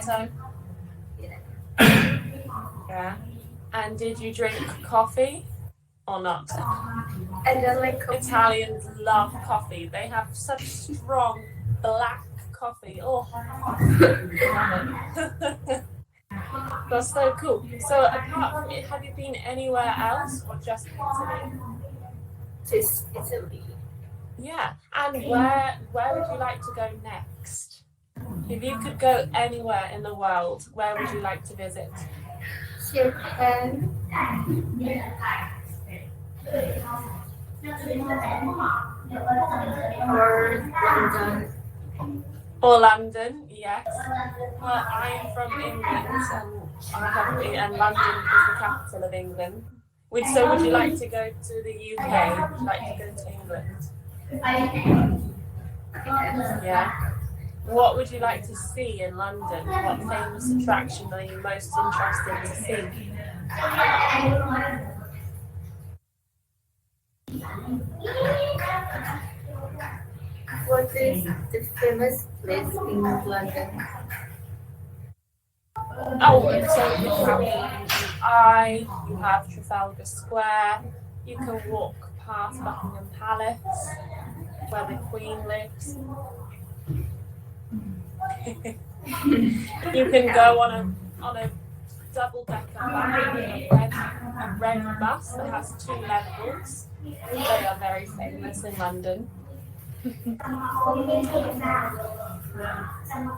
So, yeah. And did you drink coffee or not? I don't like coffee. Italians love coffee. They have such strong black coffee. Oh, that's so cool. So, apart from it, have you been anywhere else or just Italy? Just Italy. Yeah. And where would you like to go next? If you could go anywhere in the world, where would you like to visit? Japan. Or London. Or London, yes. Well, I'm from England, and London is the capital of England. So would you like to go to the UK? Would you like to go to England? Yeah. What would you like to see in London? What famous attraction are you most interested to see? What is the famous place in London? Oh, so you have the Eye, you have Trafalgar Square, you can walk past Buckingham Palace, where the Queen lives. You can go on a double-decker a red bus that has 2 levels. They are very famous in London.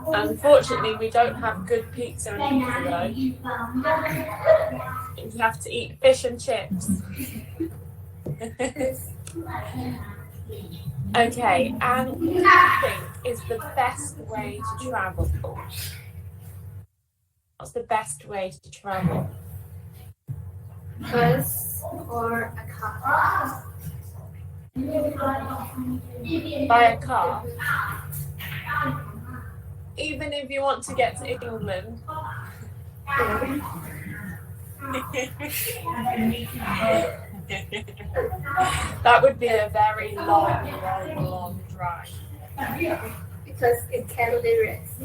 Unfortunately, we don't have good pizza in England, though. You have to eat fish and chips. Okay, and what do you think is the best way to travel? What's the best way to travel? Bus or a car? By a car? Even if you want to get to England? That would be a very long drive. Because it can be rest.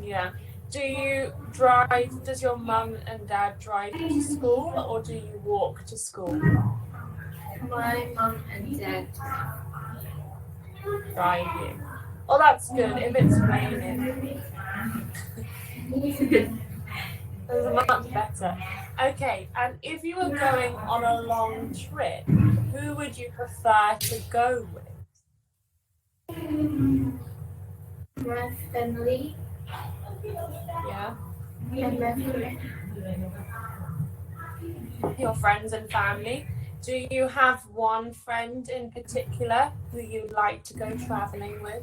Yeah. Do you drive? Does your mum and dad drive you to school, or do you walk to school? My mom and dad Drive you. Well, that's good. If it's raining, it's much better. Okay, and if you were going on a long trip, who would you prefer to go with? my family Yeah, and my friend. your friends and family. Do you have one friend in particular who you'd like to go traveling with?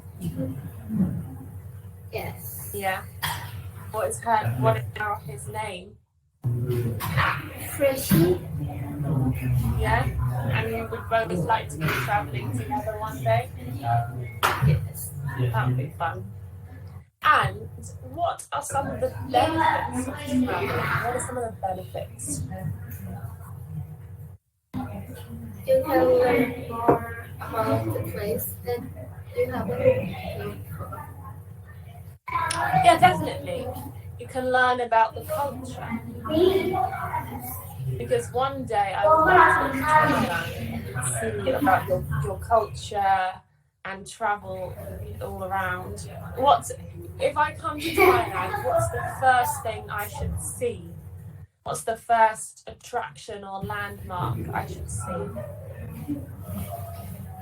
Yes. Yeah. What is his name? Freshie. Yeah. And you would both like to go traveling together one day? Yes. That would be fun. And what are some of the benefits of traveling? What are some of the benefits? You can learn more about the place that you haven't been before. Yeah, definitely. You can learn about the culture. Because one day I would like to go to Thailand and see about your culture and travel all around. If I come to Thailand, what's the first thing I should see? What's the first attraction or landmark I should see?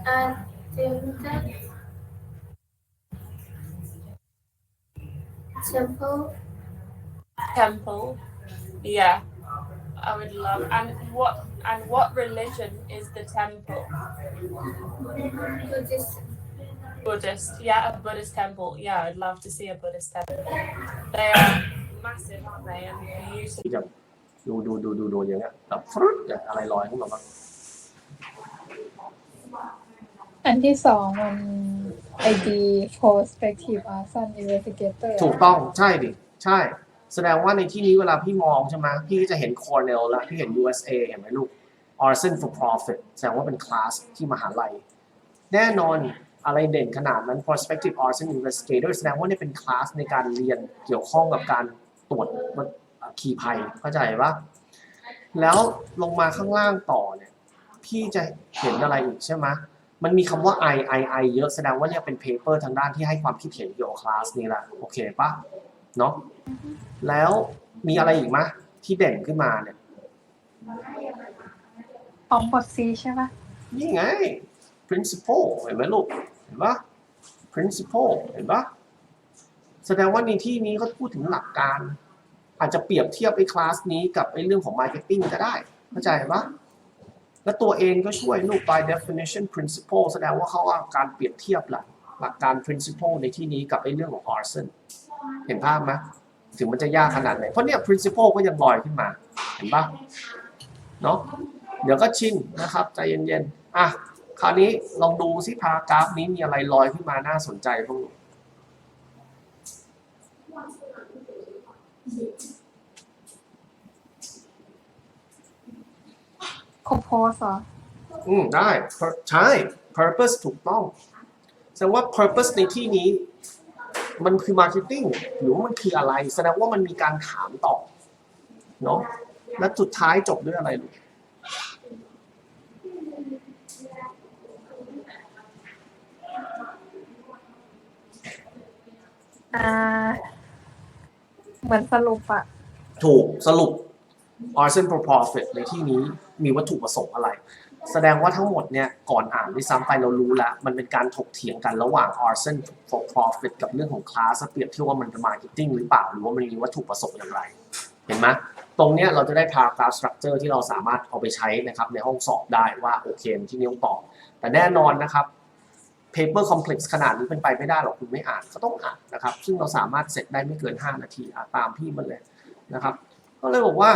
And that Temple. Yeah. I would love. And what religion is the temple? Buddhist. Yeah, a Buddhist temple. Yeah, I'd love to see a Buddhist temple. They are massive, aren't they? And beautiful. ที่จะดูอย่างเงี้ยแบบฟรุ๊ดอะไรลอยขึ้นมาบ้าง อันที่สองมัน ID Prospective Arson Investigator ถูกต้องใช่ดิใช่แสดงว่าในที่นี้เวลาพี่มองใช่ไหมพี่ก็จะเห็น Cornell แล้วพี่เห็น USA เห็นไหมลูก Arson for Profit แสดงว่าเป็นคลาสที่มหาลัยแน่นอน อะไรเด่นขนาดนั้น prospective arson investigator แสดงว่านี่เป็นคลาสในการเรียนเกี่ยวข้องกับการตรวจขีภัยเข้าใจปะแล้วลงมาข้างล่างต่อเนี่ยพี่จะเห็นอะไรอีกใช่ไหมมันมีคำว่า I เยอะแสดงว่าเนี่ยเป็น paper ทางด้านที่ให้ความคิดเห็นเกี่ยวกับคลาสนี้แหละโอเคปะเนาะแล้วมีอะไรอีกไหมที่เด่นขึ้นมาเนี่ยของบท C ใช่ปะนี่ไง principle เห็นไหมลูกเห็นปะ principle เห็นปะแสดงว่าในที่นี้เขาพูดถึงหลักการอาจจะเปรียบเทียบไอ้คลาสนี้กับไอ้เรื่องของ marketing ก็ได้เข้าใจปะและตัวเองก็ช่วยลูก by definition principle แสดงว่าเขาว่าการเปรียบเทียบหลักการ principle ในที่นี้กับไอ้เรื่องของ arson เห็นภาพไหมถึงมันจะยากขนาดไหนเพราะเนี่ย principle ก็ยังลอยขึ้นมาเห็นปะเนาะเดี๋ยวก็ชินนะครับใจเย็นๆอ่ะคราวนี้ลองดูซิพารากราฟนี้มีอะไรลอยขึ้นมาน่าสนใจบ้างcompose เหรอได้ใช่ purpose ถูกต้องแสดงว่า purpose ในที่นี้มันคือ marketing หรือมันคืออะไรแสดงว่ามันมีการถามตอบเนาะและสุดท้ายจบด้วยอะไรลูกเหมือนสรุปอะถูกสรุป arson for profit ในที่นี้มีวัตถุประสงค์อะไรแสดงว่าทั้งหมดเนี่ยก่อนอ่านด้วยซ้ำไปเรารู้แล้วมันเป็นการถกเถียงกันระหว่าง arson for profit กับเรื่องของ class เปรียบเทียบว่ามันเป็น marketing หรือเปล่าหรือว่ามันมีวัตถุประสงค์อย่างไรเห็นไหมตรงเนี้ยเราจะได้ paragraph structure ที่เราสามารถเอาไปใช้นะครับในห้องสอบได้ว่าโอเคที่นิ้วตอบแต่แน่นอนนะครับ paper complex ขนาดนี้เป็นไปไม่ได้หรอกคุณไม่อ่านก็ต้องอ่านนะครับซึ่งเราสามารถเสร็จได้ไม่เกิน5นาทีตามพี่มันเลยนะครับก็เลยบอกว่า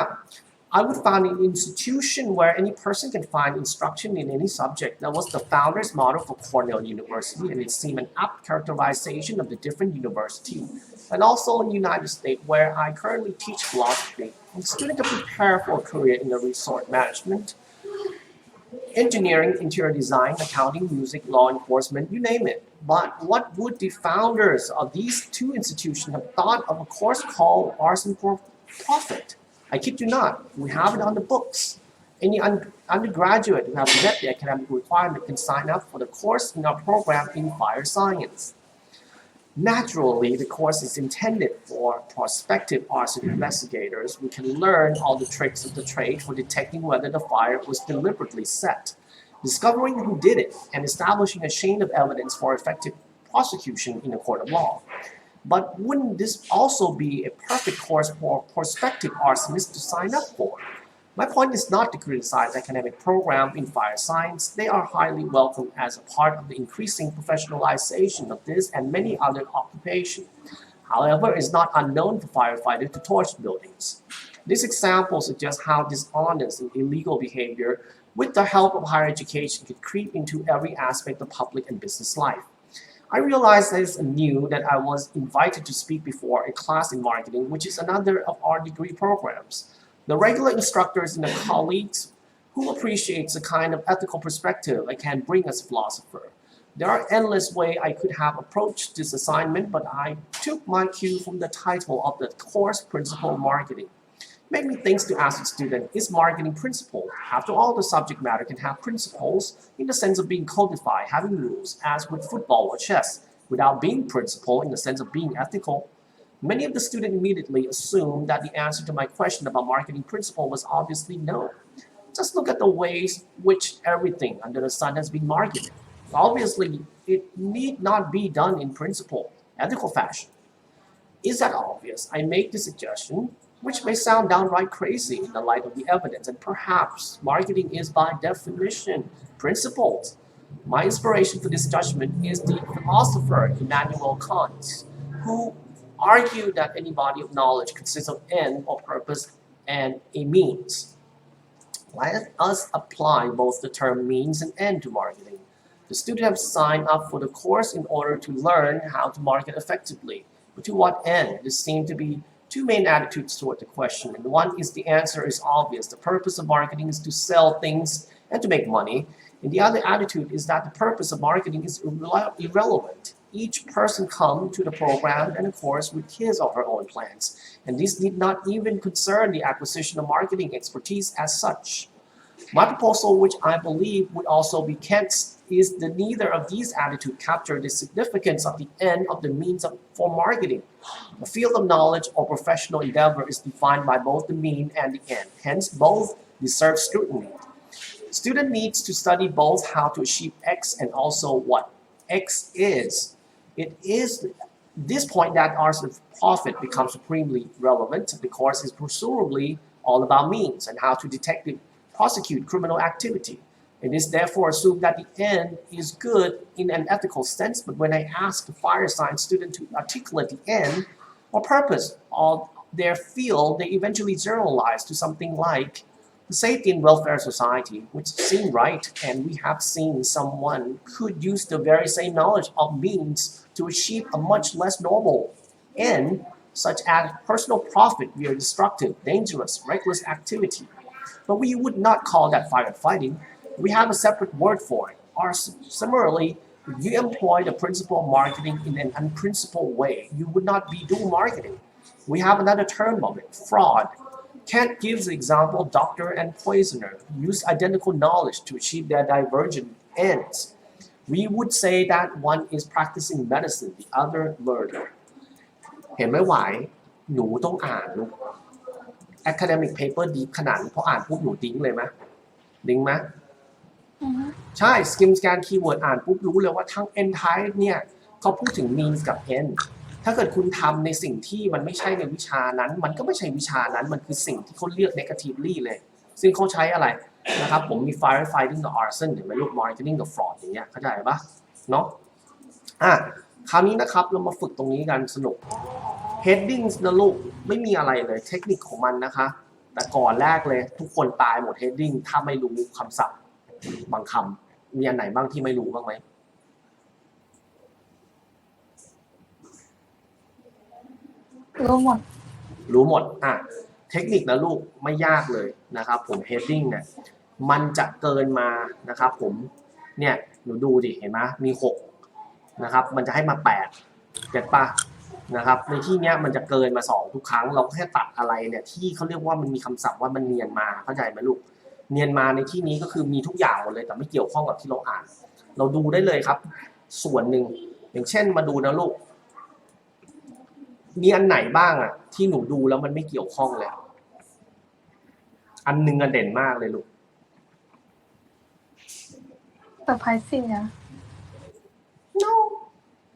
I would found an institution where any person can find instruction in any subject. That was the founder's motto for Cornell University, and it seemed an apt characterization of the different university. And also in the United States, where I currently teach philosophy, I'm students to prepare for a career in the resort management, engineering, interior design, accounting, music, law enforcement, you name it. But what would the founders of these two institutions have thought of a course called Arson for Profit?I kid you not, we have it on the books. Any undergraduate who have met the academic requirement can sign up for the course in our program in fire science. Naturally, the course is intended for prospective arson investigators who can learn all the tricks of the trade for detecting whether the fire was deliberately set, discovering who did it, and establishing a chain of evidence for effective prosecution in a court of law.But wouldn't this also be a perfect course for prospective arsonists to sign up for? My point is not to criticize academic programs in fire science. They are highly welcome as a part of the increasing professionalization of this and many other occupations. However, it's not unknown for firefighters to torch buildings. This example suggests how dishonest and illegal behavior, with the help of higher education, could creep into every aspect of public and business life.I realized as anew that I was invited to speak before a class in marketing, which is another of our degree programs. The regular instructors and the colleagues who appreciates the kind of ethical perspective I can bring as a philosopher. There are endless ways I could have approached this assignment, but I took my cue from the title of the course Principle Marketing.Make me think to ask the student, is marketing principle? After all, the subject matter can have principles in the sense of being codified, having rules, as with football or chess, without being principle in the sense of being ethical. Many of the students immediately assumed that the answer to my question about marketing principle was obviously no. Just look at the ways which everything under the sun has been marketed. Obviously, it need not be done in principle, ethical fashion. Is that obvious? I make the suggestion.Which may sound downright crazy in the light of the evidence, and perhaps marketing is by definition principles. My inspiration for this judgment is the philosopher Immanuel Kant, who argued that any body of knowledge consists of end or purpose and a means. Let us apply both the term means and end to marketing. The students have signed up for the course in order to learn how to market effectively, but to what end? This seemed to be two main attitudes toward the question, and one is the answer is obvious. The purpose of marketing is to sell things and to make money, And the other attitude is that the purpose of marketing is irrelevant. Each person comes to the program and of course with his or her own plans. And this did not even concern the acquisition of marketing expertise as such. My proposal, which I believe would also be Kent's, is that neither of these attitudes capture the significance of the end of the means for marketing. The field of knowledge or professional endeavor is defined by both the mean and the end. Hence, both deserve scrutiny. Student needs to study both how to achieve X and also what X is. It is this point that our profit becomes supremely relevant. The course is presumably all about means and how to detect and prosecute criminal activity. It is therefore assumed that the end is good in an ethical sense, but when I ask the fire science student to articulate the end or purpose of their field, they eventually generalize to something like the safety and welfare society, which seems right, and we have seen someone could use the very same knowledge of means to achieve a much less noble end, such as personal profit via destructive, dangerous, reckless activity. But we would not call that firefighting. We have a separate word for it. Or similarly, if you employ the principle of marketing in an unprincipled way, you would not be doing marketing. We have another term of it, fraud. Kant gives the example doctor and poisoner use identical knowledge to achieve their divergent ends. We would say that one is practicing medicine, the other murder. เห็นไหมหวายหนูต้องอ่านลูก academic paper deep ขนาดนี้พออ่านปุ๊บหนูดิ้งเลยไหมดิ้งไหมใช่ skim scan keyword อ่านปุ๊บรู้เลยว่าทั้ง end type เนี่ยเขาพูดถึง means กับ end ถ้าเกิดคุณทำในสิ่งที่มันไม่ใช่ในวิชานั้นมันก็ไม่ใช่วิชานั้นมันคือสิ่งที่เขาเลือก negatively เลยซึ่งเขาใช้อะไรนะครับผมมี firefighting กับ arson เห็นไหมลูก marketing กับ fraud อย่างเงี้ยเข้าใจปะเนาะคราวนี้นะครับเรามาฝึกตรงนี้กันสนุก headings นะลูกไม่มีอะไรเลยเทคนิคของมันนะคะแต่ก่อนแรกเลยทุกคนตายหมด heading ถ้าไม่รู้คำศัพท์บางคำมีอันไหนบ้างที่ไม่รู้บ้างไหมรู้หมดเทคนิคนะลูกไม่ยากเลยนะครับผม heading เนี่ยมันจะเกินมานะครับผมเนี่ยหนูดูดิเห็นไหมมี6นะครับมันจะให้มา8เก็ทป่ะนะครับในที่เนี้ยมันจะเกินมา2ทุกครั้งเราแค่ตัดอะไรเนี่ยที่เขาเรียกว่ามันมีคำศัพท์ว่ามันเนียนมาเข้าใจไหมลูกเนียนมาในที่นี้ก็คือมีทุกอย่างหมดเลยแต่ไม่เกี่ยวข้องกับที่เราอ่านเราดูได้เลยครับส่วนหนึ่งอย่างเช่นมาดูนะลูกมีอันไหนบ้างอ่ะที่หนูดูแล้วมันไม่เกี่ยวข้องเลยอันนึงเด่นมากเลยลูกsurprising นะ no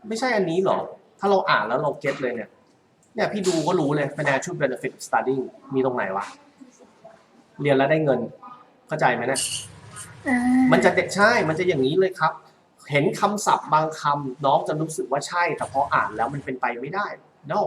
ไม่ใช่อันนี้หรอถ้าเราอ่านแล้วเราเก็ตเลยเนี่ยพี่ดูก็รู้เลย financial benefit of studying มีตรงไหนวะเรียนแล้วได้เงินเข้าใจไหมเนี่ยมันจะใช่มันจะอย่างนี้เลยครับเห็นคำศัพท์บางคำน้องจะรู้สึกว่าใช่แต่พออ่านแล้วมันเป็นไปไม่ได้ no